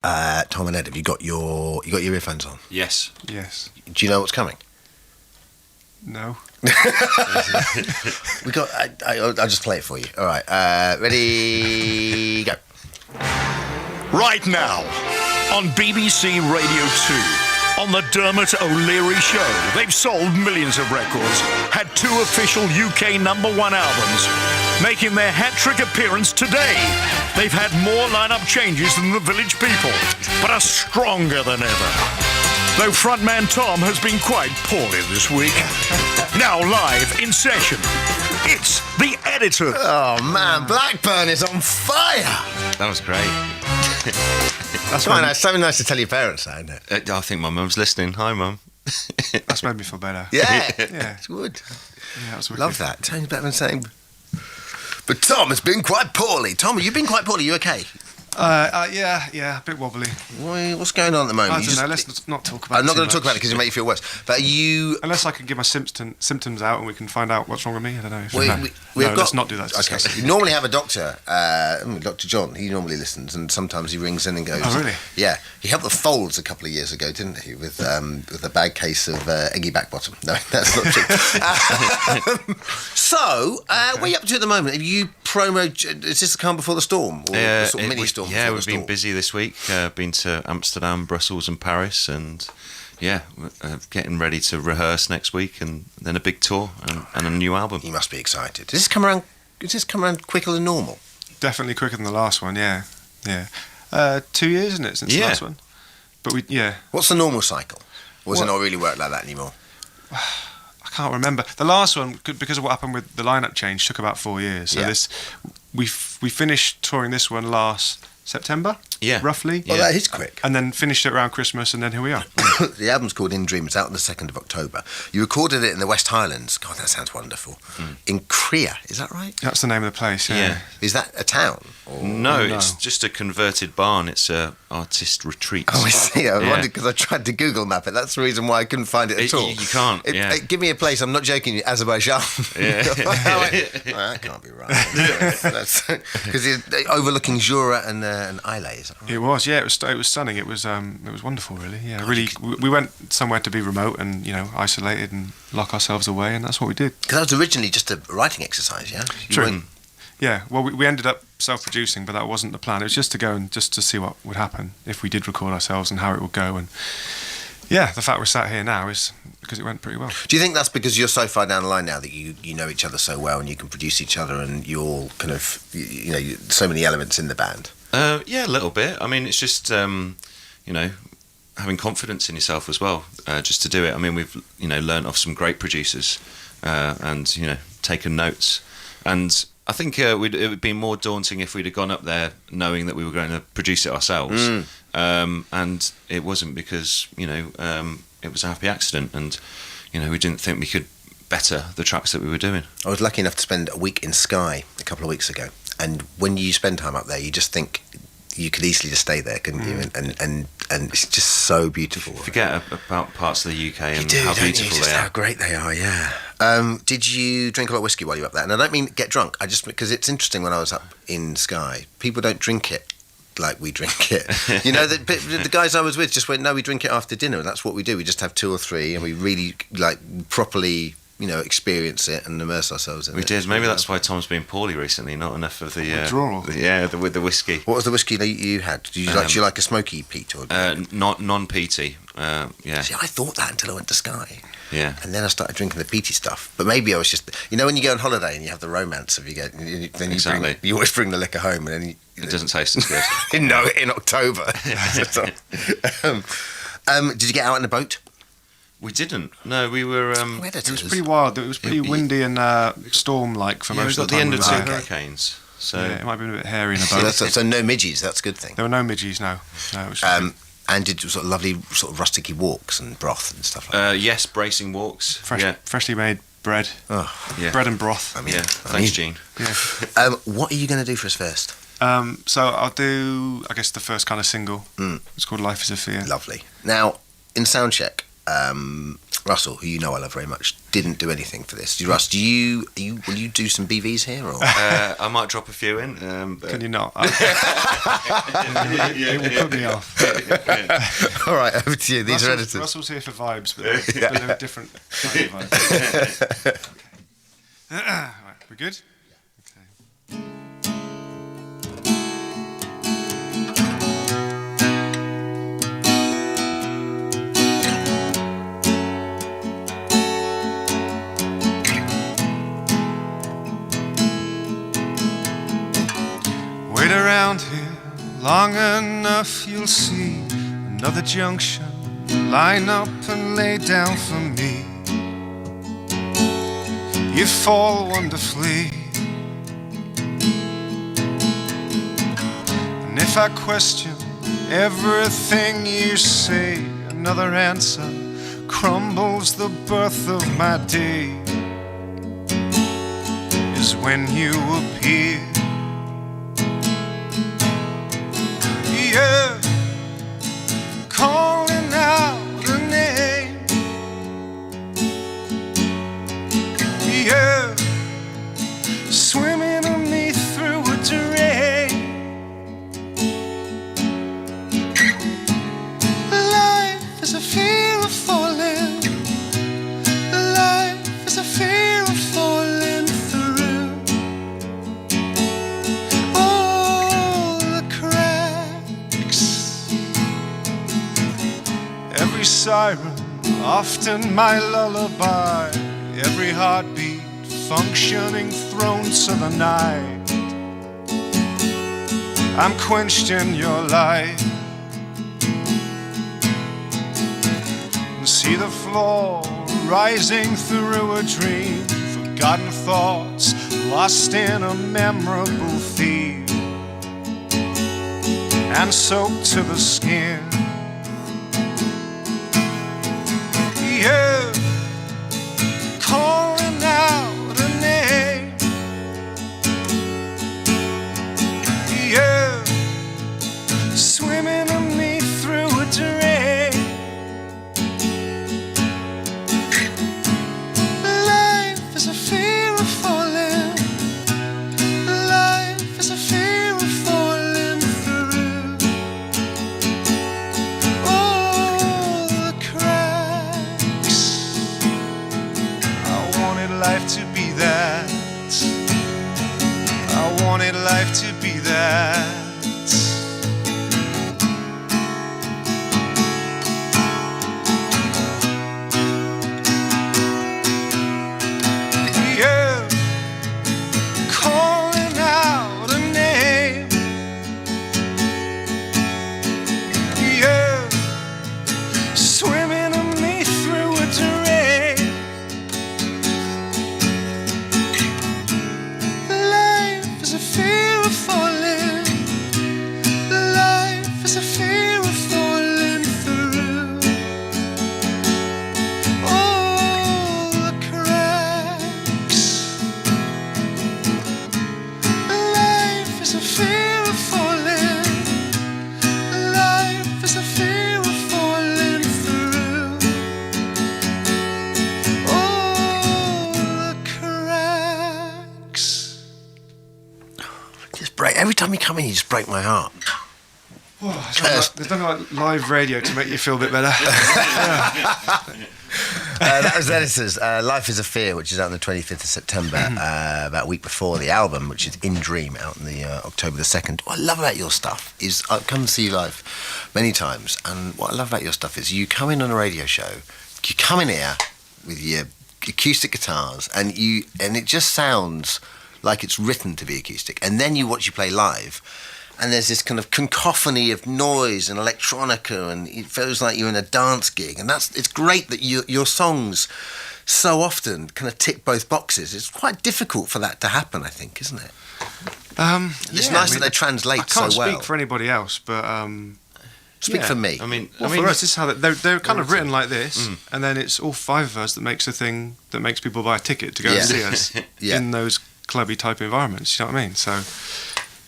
Tom and Ed, have you got your earphones on? Yes. Yes. Do you know what's coming? No. We got. I'll just play it for you. All right. Ready? Go. Right now, on BBC Radio 2, on the Dermot O'Leary Show, they've sold millions of records, had 2 official UK #1 albums, making their hat-trick appearance today. They've had more lineup changes than the Village People, but are stronger than ever. Though frontman Tom has been quite poorly this week. Now live in session, it's The Editor. Oh man, Blackburn is on fire. That was great. That's fine. It's something nice to tell your parents, isn't it? I think my mum's listening. Hi, Mum. That's made me feel better. Yeah, Yeah. it's good. Yeah, that's wicked. Love that. Tony Blackburn saying. But Tom has been quite poorly. Tom, you've been quite poorly. You okay? Yeah, a bit wobbly. What's going on at the moment? I don't know, let's not talk about it. I'm not too going to talk much. about it because it make you feel worse. But are you... Unless I can give my symptoms out and we can find out what's wrong with me. I don't know. We've got, let's not do that. It's Okay. disgusting. You normally have a doctor, Dr. John. He normally listens, and sometimes he rings in and goes. Oh, really? Yeah. He helped the Folds a couple of years ago, didn't he? With a bad case of eggy back bottom. No, that's not true. So, what are you up to at the moment? Have you is this the calm before the storm, or the sort of mini storm? Yeah, before we've the been storm? busy this week. Been to Amsterdam, Brussels, and Paris, and getting ready to rehearse next week, and then a big tour and a new album. You must be excited. Does this come around? Does this come around quicker than normal? Definitely quicker than the last one. Yeah. 2 years, isn't it, since the last one? But What's the normal cycle? Or does it Well- not really work like that anymore? I can't remember. The last one, because of what happened with the lineup change, took about 4 years. So Yeah. we finished touring this one last September, roughly. Well, that is quick. And then finished it around Christmas, and then here we are. The album's called In Dream. It's out on the 2nd of October. You recorded it in the West Highlands. God, that sounds wonderful. In Crea, is that right? That's the name of the place. Yeah. Is that a town? Or... No, No. it's just a converted barn. It's a artist retreat. Oh, I see. I Yeah. wondered because I tried to Google map it. That's the reason why I couldn't find it at all. You can't. Give me a place. I'm not joking. Azerbaijan. Yeah. Well, that can't be right. Because overlooking Jura and Islay. Is that right? It was. Yeah, it was stunning. It was wonderful, really. Yeah, really. We went somewhere to be remote and isolated and lock ourselves away, and that's what we did. Because that was originally just a writing exercise, yeah? You True. weren't- Yeah, well, we ended up self-producing, but that wasn't the plan. It was just to go and just to see what would happen if we did record ourselves and how it would go. And yeah, the fact we're sat here now is because it went pretty well. Do you think that's because you're so far down the line now that you know each other so well and you can produce each other and you're all kind of, so many elements in the band? Yeah, a little bit. I mean, it's just having confidence in yourself as well, just to do it. I mean, we've learnt off some great producers and taken notes. And I think it would be more daunting if we'd have gone up there knowing that we were going to produce it ourselves. And it wasn't, because it was a happy accident, and we didn't think we could better the tracks that we were doing. I was lucky enough to spend a week in Skye a couple of weeks ago, and when you spend time up there, you just think you could easily just stay there, couldn't you? And it's just so beautiful. Forget about parts of the UK and you do, how don't you? beautiful Just they how are. great they are. Yeah. Did you drink a lot of whiskey while you were up there? And I don't mean get drunk. I just, because it's interesting, when I was up in Skye, people don't drink it like we drink it. The guys I was with just went, no, we drink it after dinner, and that's what we do. We just have 2 or 3, and we really properly experience it and immerse ourselves in it. We did. Maybe that's why Tom's been poorly recently. Not enough of the Withdrawal. with the whiskey. What was the whiskey that you had? Do you like a smoky peat or? Not non-peaty. Yeah. See, I thought that until I went to Skye. Yeah. And then I started drinking the peaty stuff. But maybe I was just, when you go on holiday and you have the romance of then Exactly. you always bring the liquor home, and then It doesn't taste as good. No, in October. Did you get out on the boat? We didn't. No, we were. It was pretty wild. It was pretty windy and storm-like for Yeah, we most got of the the time. end of we 2 were there. hurricanes. So Yeah, it might have been a bit hairy in a So, boat. so no midges. That's a good thing. There were no midges. No, it was. And did sort of lovely sort of rusticy walks and broth and stuff like that. yes, bracing walks. Freshly made bread. Oh, Yeah. Bread and broth. I mean, Yeah. Thanks, Gene. Yeah. what are you going to do for us first? So I'll do, I guess, the first kind of single. It's called Life is a Fear. Lovely. Now, in soundcheck, Russell, who you know I love very much, didn't do anything for this. Russ, will you do some BVs here? Or? I might drop a few in. But... Can you not? It will put me off. All right, over to you. These are editors. Russell's here for vibes, but they're different kind of vibes. Okay. Right, we're good? Okay. Wait around here long enough, you'll see another junction. Line up and lay down for me. You fall wonderfully. And if I question everything you say, another answer crumbles the birth of my day. Is when you appear. Yeah, calling out a name. Yeah, swimming on me through a terrain. Life is a fear of falling. Life is a fear of falling through all the cracks. Every siren, often my lullaby. Every heartbeat, functioning throne to the night. I'm quenched in your light. And see the floor rising through a dream. Forgotten thoughts lost in a memorable theme. And soaked to the skin. Yeah, calling out a name. Yeah, swimming on me through a terrain. Life is a fear of falling. Life is a fear of falling through all the cracks. I wanted life to be that. I wanted life to be that. Yeah, calling out a name. Yeah, swimming on me through a terrain. Life is a fear of falling. Life is a fear of falling through all the cracks. Life is a fear of falling. Life is a fear of falling through all the cracks. Just break. Every time you come in, you just break my heart. There's nothing like live radio to make you feel a bit better. That was Editors. Life is a Fear, which is out on the 25th of September, about a week before the album, which is In Dream, out on the October the 2nd. What I love about your stuff is, I've come to see you live many times, and what I love about your stuff is you come in on a radio show, you come in here with your acoustic guitars, and it just sounds like it's written to be acoustic, and then you watch you play live, and there's this kind of cacophony of noise and electronica, and it feels like you're in a dance gig, and it's great that your songs so often kind of tick both boxes. It's quite difficult for that to happen, I think, isn't it? It's nice that they translate so well. I can't speak for anybody else, but Speak for me. I mean, for us, this is how they're kind of written like this, and then it's all five of us that makes the thing that makes people buy a ticket to go and see us in those clubby type environments. You know what I mean? So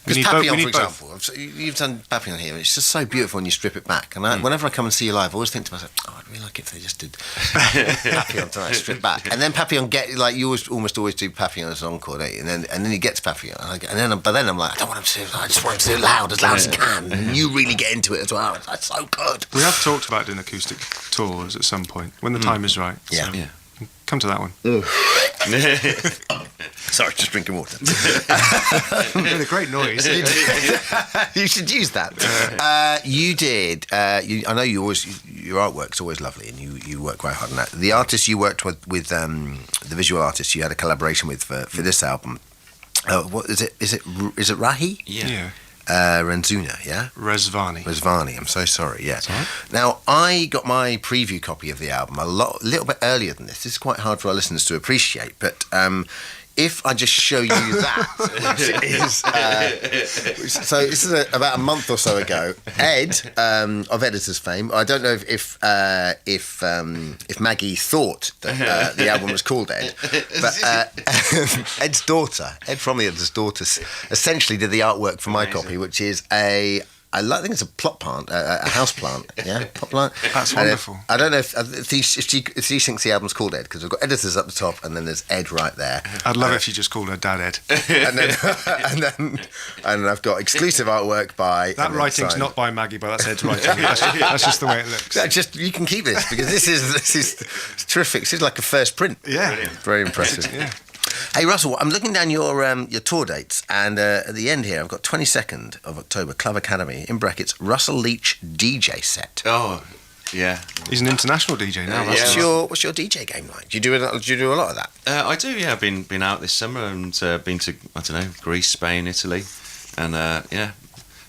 Because We need Papillon, for both. example, you've done Papillon here, and it's just so beautiful when you strip it back. And whenever I come and see you live, I always think to myself, oh, I'd really like it if they just did Papillon tonight, strip back. And then Papillon you almost always do Papillon as an encore, don't you? And then you get to Papillon, but then I'm like, I don't want them to. I just want them to do it loud as you can. And you really get into it as well. That's so good. We have talked about doing acoustic tours at some point when the time is right. Yeah. So come to that one. Sorry, just drinking water. With a great noise. You should use that. You did. I know your artwork's always lovely, and you work quite hard on that. The artist you worked with the visual artist you had a collaboration with for this album. What is it? Is it Rahi? Yeah. Renzuna, yeah? Rezvani. I'm so sorry, yeah. Right. Now, I got my preview copy of the album a little bit earlier than this. This is quite hard for our listeners to appreciate, but if I just show you that, which is, so this is about a month or so ago. Ed of Editor's fame. I don't know if Maggie thought that the album was called Ed, but Ed's daughter, Ed from the Editor's daughter, essentially did the artwork for my copy, which is I think it's a plot plant, a house plant. Yeah, plot plant. That's wonderful. I don't know if she thinks the album's called Ed, because we've got Editors up the top and then there's Ed right there. I'd love it if you just called her Dad Ed. and I've got exclusive artwork by That writing's not by Maggie, but that's Ed's writing. That's just the way it looks. You can keep this, because this is terrific. This is like a first print. Yeah. Very impressive. Yeah. Hey Russell, I'm looking down your tour dates, and at the end here I've got 22nd of October, Club Academy, in brackets, Russell Leach DJ set. Oh, yeah. He's an international DJ now. What's your DJ game like? Do you do a lot of that? I do, yeah. I've been out this summer and been to, I don't know, Greece, Spain, Italy, and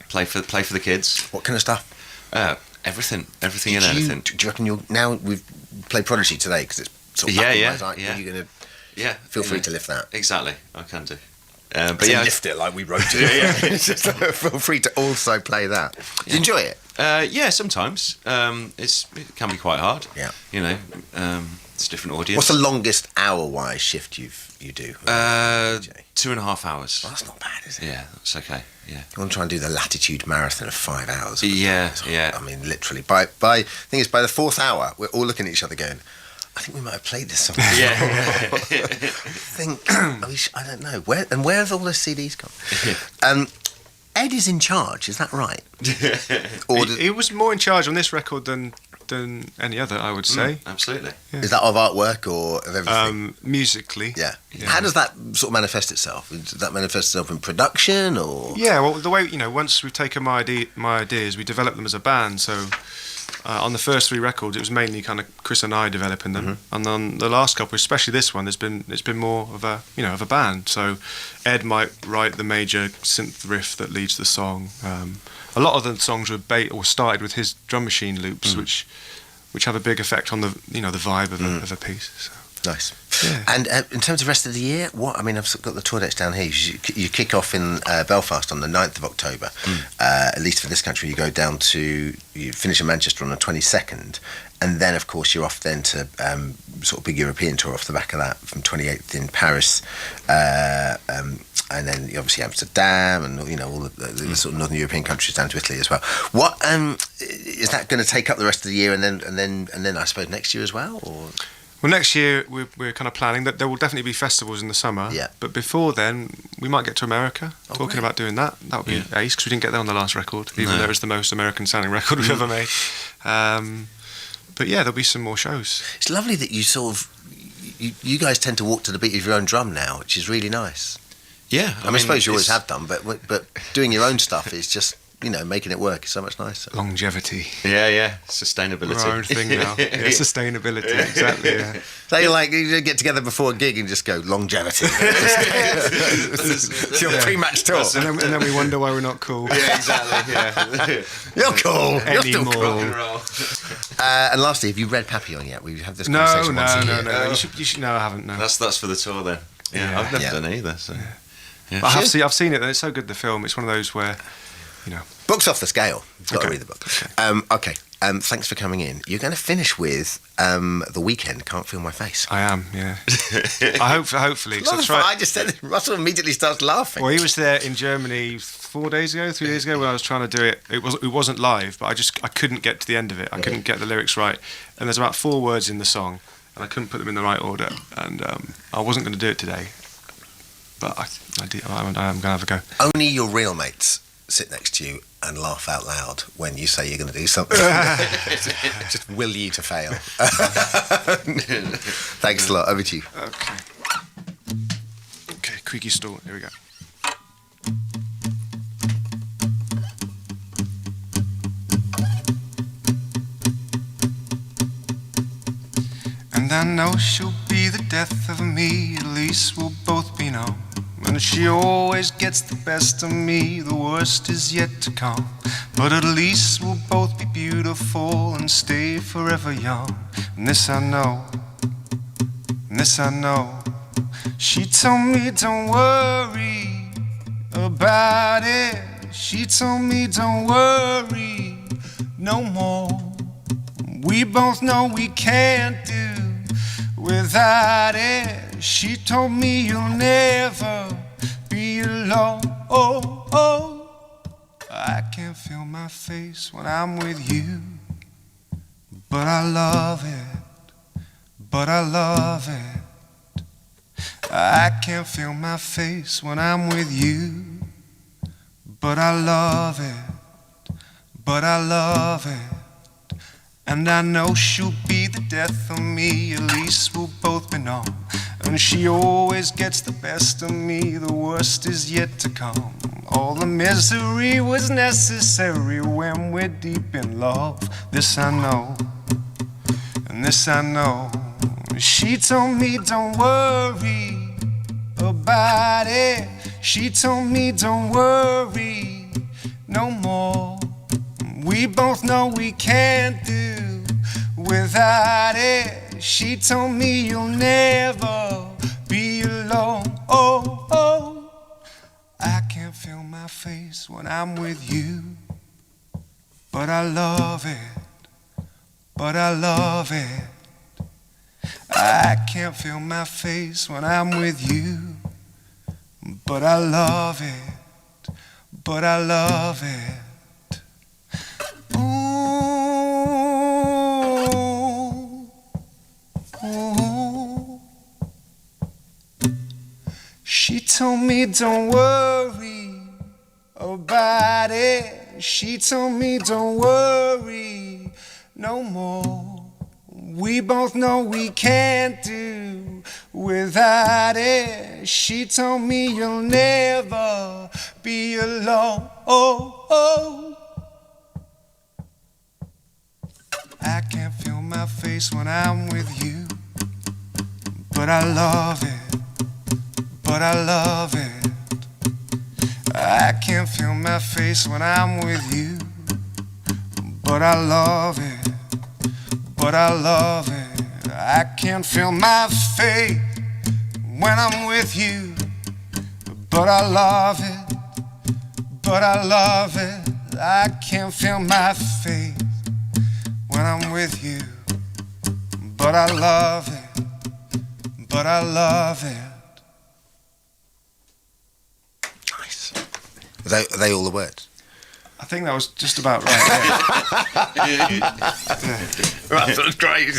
play for the kids. What kind of stuff? Everything and anything. Do you reckon now we've played Prodigy today because it's sort of Are you going to? Yeah. Feel free to lift that. Exactly, I can do. But lift it like we wrote it. Just feel free to also play that. Do you enjoy it? Yeah, sometimes. It can be quite hard. Yeah. You know, it's a different audience. What's the longest hour-wise shift you do? 2.5 hours. Well, that's not bad, is it? Yeah, that's okay. Yeah. You want to try and do the Latitude Marathon of 5 hours? Yeah. I mean, literally. By the fourth hour, we're all looking at each other going, I think we might have played this song. Yeah. I don't know. Where have all those CDs gone? Ed is in charge, is that right? He was more in charge on this record than any other, I would say. Absolutely. Yeah. Is that of artwork or of everything? Musically. Yeah. How does that sort of manifest itself? Does that manifest itself in production or? Yeah, well, the way, once we've taken my ideas, we develop them as a band, so on the first 3 records, it was mainly kind of Chris and I developing them, and on the last couple, especially this one, it's been more of a band. So Ed might write the major synth riff that leads the song. A lot of the songs were started with his drum machine loops, which have a big effect on the the vibe of a piece. So. Nice. Yeah. And in terms of the rest of the year, I've got the tour dates down here. You kick off in Belfast on the 9th of October. At least for this country, you finish in Manchester on the 22nd, and then of course you're off then to sort of big European tour off the back of that from 28th in Paris, and then obviously Amsterdam and all the sort of Northern European countries down to Italy as well. What is that going to take up the rest of the year, and then I suppose next year as well, or? Well, next year we're kind of planning that there will definitely be festivals in the summer. Yeah. But before then, we might get to America. Talking about doing that. That would be ace, because we didn't get there on the last record, even though it's the most American-sounding record we've ever made. But yeah, there'll be some more shows. It's lovely that you sort of you guys tend to walk to the beat of your own drum now, which is really nice. Yeah. I suppose you always have done, but doing your own stuff is just. Making it work is so much nicer. Longevity. Yeah. Sustainability. Our own thing now. Yeah, sustainability, exactly, yeah. So you get together before a gig and just go, longevity. It's your pre-match tour. And then we wonder why we're not cool. Yeah, exactly, yeah. You're cool. You're still Anymore. cool. Rock and roll. And lastly, have you read Papillon yet? We have this conversation once a year. No. You should. No, I haven't. No. That's for the tour then. Yeah, I've never done either. So. Yeah. But I've seen it. And it's so good. The film. It's one of those where, Book's off the scale. You've got to read the book. Okay. Thanks for coming in. You're going to finish with The Weeknd, Can't Feel My Face. I am, yeah. Hopefully. A lot of fun. I just said it. Russell immediately starts laughing. Well, he was there in Germany 3 days ago when I was trying to do it. It wasn't live, but I couldn't get to the end of it. I couldn't get the lyrics right. And there's about 4 words in the song, and I couldn't put them in the right order. And I wasn't going to do it today, but I did. I'm going to have a go. Only your real mates sit next to you and laugh out loud when you say you're going to do something. Just will you to fail. Thanks a lot. Over to you. Okay, creaky stool. Here we go. And I know she'll be the death of me, at least we'll both be known. And she always gets the best of me, the worst is yet to come. But at least we'll both be beautiful and stay forever young. And this I know, and this I know. She told me don't worry about it. She told me don't worry no more. We both know we can't do without it. She told me you'll never be alone. Oh, oh. I can't feel my face when I'm with you, but I love it, but I love it. I can't feel my face when I'm with you, but I love it, but I love it. And I know she'll be the death of me, at least we'll both be known. And she always gets the best of me, the worst is yet to come. All the misery was necessary when we're deep in love. This I know, and this I know. She told me don't worry about it. She told me don't worry no more. We both know we can't do without it. She told me you'll never be alone. Oh, oh. I can't feel my face when I'm with you, but I love it, but I love it. I can't feel my face when I'm with you, but I love it, but I love it. Ooh. She told me don't worry about it. She told me don't worry no more. We both know we can't do without it. She told me you'll never be alone. Oh, oh. I can't feel my face when I'm with you, but I love it, but I love it. I can't feel my face when I'm with you, but I love it, but I love it. I can't feel my face when I'm with you, but I love it, but I love it. I can't feel my face when I'm with you, but I love it, but I love it. Nice. Are they all the words? I think that was just about right. Right, that was great.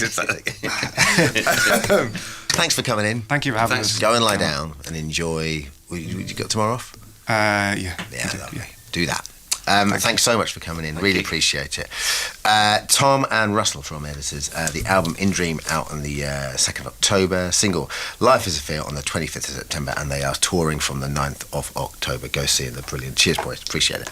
Thanks for coming in. Thank you for having us. Go and lie down and enjoy. You got tomorrow off? Yeah. Yeah, lovely. Do that. Thanks so much for coming in. Really appreciate it. Tom and Russell from Editors. The album In Dream out on the 2nd of October. Single Life is a Fear on the 25th of September. And they are touring from the 9th of October. Go see it. They're brilliant. Cheers, boys. Appreciate it.